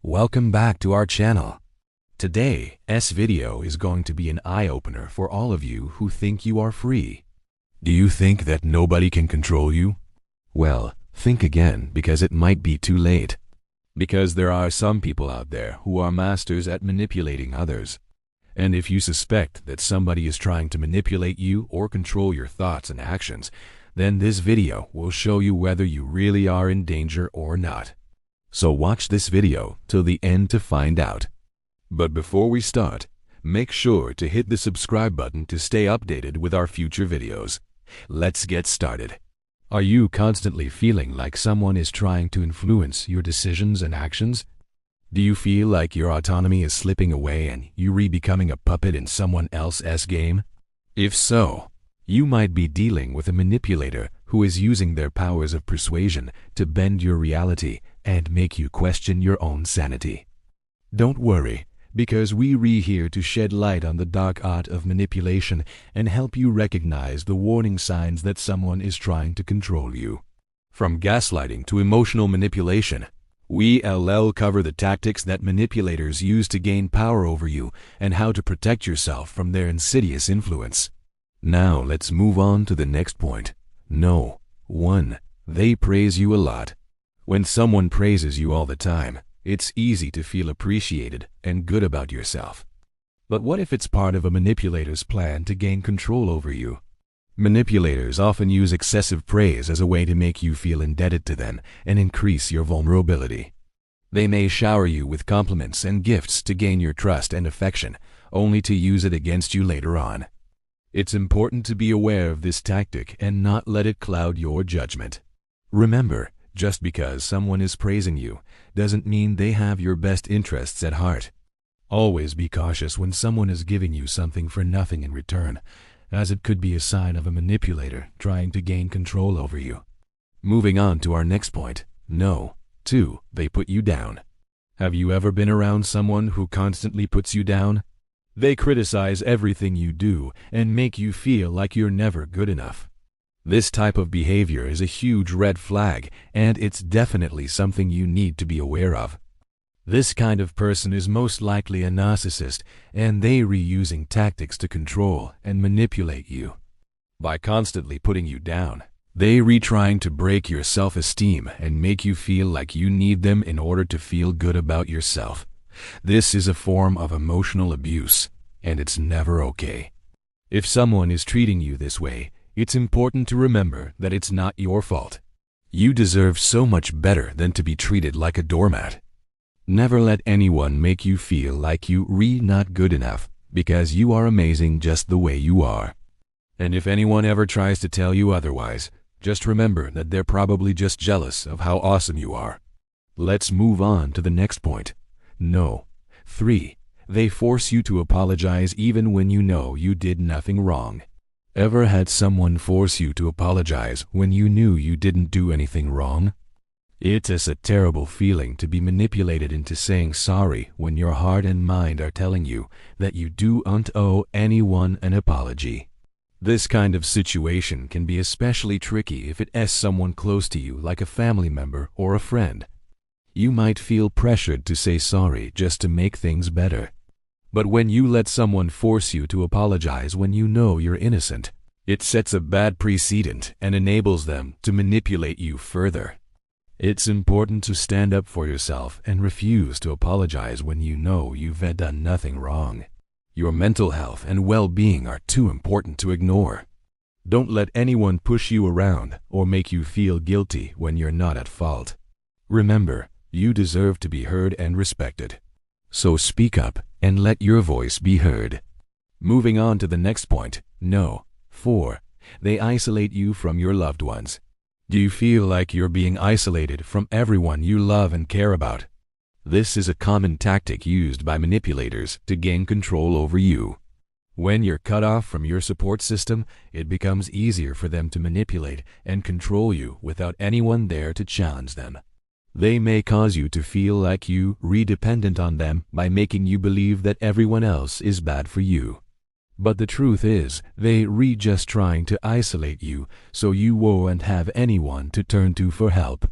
Welcome back to our channel. Today's video is going to be an eye-opener for all of you who think you are free. Do you think that nobody can control you? Well, think again, because it might be too late. Because there are some people out there who are masters at manipulating others. And if you suspect that somebody is trying to manipulate you or control your thoughts and actions, then this video will show you whether you really are in danger or not. So watch this video till the end to find out. But before we start, make sure to hit the subscribe button to stay updated with our future videos. Let's get started. Are you constantly feeling like someone is trying to influence your decisions and actions? Do you feel like your autonomy is slipping away and you're becoming a puppet in someone else's game? If so, you might be dealing with a manipulator who is using their powers of persuasion to bend your reality and make you question your own sanity. Don't worry, because we're here to shed light on the dark art of manipulation and help you recognize the warning signs that someone is trying to control you. From gaslighting to emotional manipulation, we'll cover the tactics that manipulators use to gain power over you and how to protect yourself from their insidious influence. Now let's move on to the next point. No. 1. They praise you a lot. When someone praises you all the time, it's easy to feel appreciated and good about yourself. But what if it's part of a manipulator's plan to gain control over you? Manipulators often use excessive praise as a way to make you feel indebted to them and increase your vulnerability. They may shower you with compliments and gifts to gain your trust and affection, only to use it against you later on. It's important to be aware of this tactic and not let it cloud your judgment. Remember, just because someone is praising you doesn't mean they have your best interests at heart. Always be cautious when someone is giving you something for nothing in return, as it could be a sign of a manipulator trying to gain control over you. Moving on to our next point. No. 2. They put you down. Have you ever been around someone who constantly puts you down? They criticize everything you do and make you feel like you're never good enough. This type of behavior is a huge red flag, and it's definitely something you need to be aware of. This kind of person is most likely a narcissist, and they're using tactics to control and manipulate you. By constantly putting you down, they're trying to break your self-esteem and make you feel like you need them in order to feel good about yourself. This is a form of emotional abuse, and it's never okay. If someone is treating you this way, it's important to remember that it's not your fault. You deserve so much better than to be treated like a doormat. Never let anyone make you feel like you're not good enough, because you are amazing just the way you are. And if anyone ever tries to tell you otherwise, just remember that they're probably just jealous of how awesome you are. Let's move on to the next point. No. 3. They force you to apologize even when you know you did nothing wrong. Ever had someone force you to apologize when you knew you didn't do anything wrong? It is a terrible feeling to be manipulated into saying sorry when your heart and mind are telling you that you don't owe anyone an apology. This kind of situation can be especially tricky if it is someone close to you, like a family member or a friend. You might feel pressured to say sorry just to make things better. But when you let someone force you to apologize when you know you're innocent, it sets a bad precedent and enables them to manipulate you further. It's important to stand up for yourself and refuse to apologize when you know you've done nothing wrong. Your mental health and well-being are too important to ignore. Don't let anyone push you around or make you feel guilty when you're not at fault. Remember, you deserve to be heard and respected. So speak up and let your voice be heard. Moving on to the next point. No. 4. They isolate you from your loved ones. Do you feel like you're being isolated from everyone you love and care about? This is a common tactic used by manipulators to gain control over you. When you're cut off from your support system, it becomes easier for them to manipulate and control you without anyone there to challenge them. They may cause you to feel like you're dependent on them by making you believe that everyone else is bad for you. But the truth is, they're just trying to isolate you so you won't have anyone to turn to for help.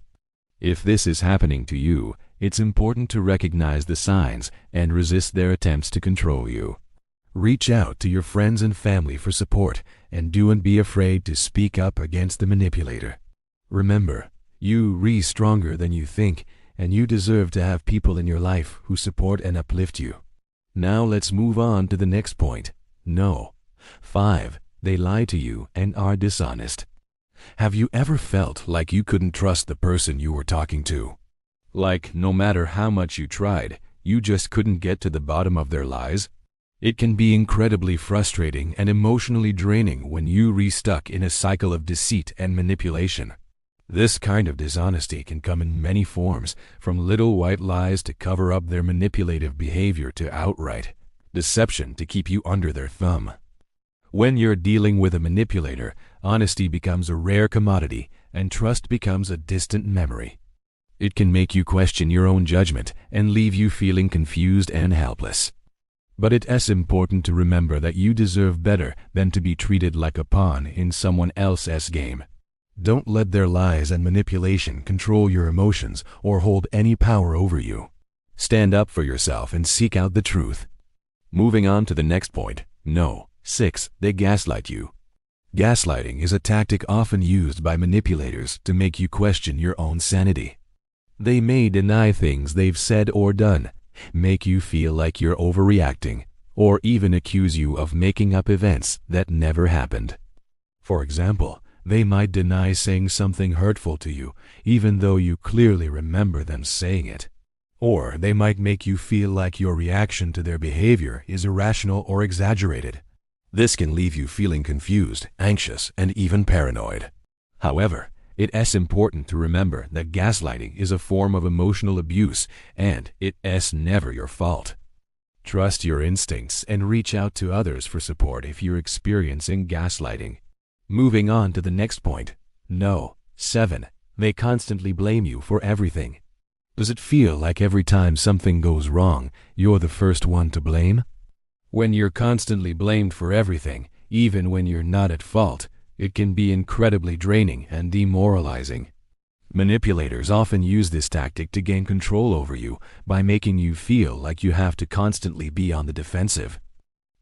If this is happening to you, it's important to recognize the signs and resist their attempts to control you. Reach out to your friends and family for support, and don't be afraid to speak up against the manipulator. Remember, you're stronger than you think, and you deserve to have people in your life who support and uplift you. Now let's move on to the next point. No. 5. They lie to you and are dishonest. Have you ever felt like you couldn't trust the person you were talking to? Like no matter how much you tried, you just couldn't get to the bottom of their lies? It can be incredibly frustrating and emotionally draining when you're stuck in a cycle of deceit and manipulation. This kind of dishonesty can come in many forms, from little white lies to cover up their manipulative behavior to outright deception to keep you under their thumb. When you're dealing with a manipulator, honesty becomes a rare commodity and trust becomes a distant memory. It can make you question your own judgment and leave you feeling confused and helpless. But it's important to remember that you deserve better than to be treated like a pawn in someone else's game. Don't let their lies and manipulation control your emotions or hold any power over you. Stand up for yourself and seek out the truth. Moving on to the next point. No. 6. They gaslight you. Gaslighting is a tactic often used by manipulators to make you question your own sanity. They may deny things they've said or done, make you feel like you're overreacting, or even accuse you of making up events that never happened. For example, they might deny saying something hurtful to you, even though you clearly remember them saying it. Or they might make you feel like your reaction to their behavior is irrational or exaggerated. This can leave you feeling confused, anxious, and even paranoid. However, it's important to remember that gaslighting is a form of emotional abuse, and it's never your fault. Trust your instincts and reach out to others for support if you're experiencing gaslighting. Moving on to the next point. No. 7. They constantly blame you for everything. Does it feel like every time something goes wrong, you're the first one to blame? When you're constantly blamed for everything, even when you're not at fault, it can be incredibly draining and demoralizing. Manipulators often use this tactic to gain control over you by making you feel like you have to constantly be on the defensive.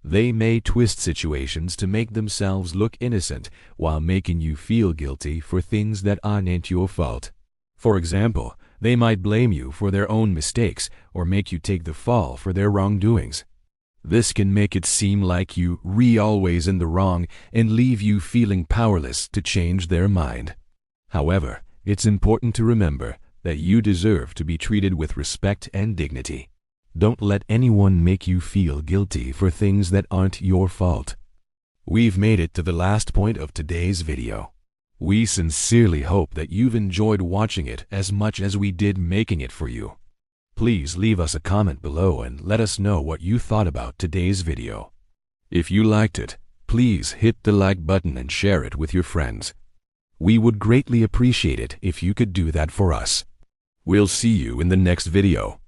They may twist situations to make themselves look innocent while making you feel guilty for things that aren't your fault. For example, they might blame you for their own mistakes or make you take the fall for their wrongdoings. This can make it seem like you're always in the wrong and leave you feeling powerless to change their mind. However, it's important to remember that you deserve to be treated with respect and dignity. Don't let anyone make you feel guilty for things that aren't your fault. We've made it to the last point of today's video. We sincerely hope that you've enjoyed watching it as much as we did making it for you. Please leave us a comment below and let us know what you thought about today's video. If you liked it, please hit the like button and share it with your friends. We would greatly appreciate it if you could do that for us. We'll see you in the next video.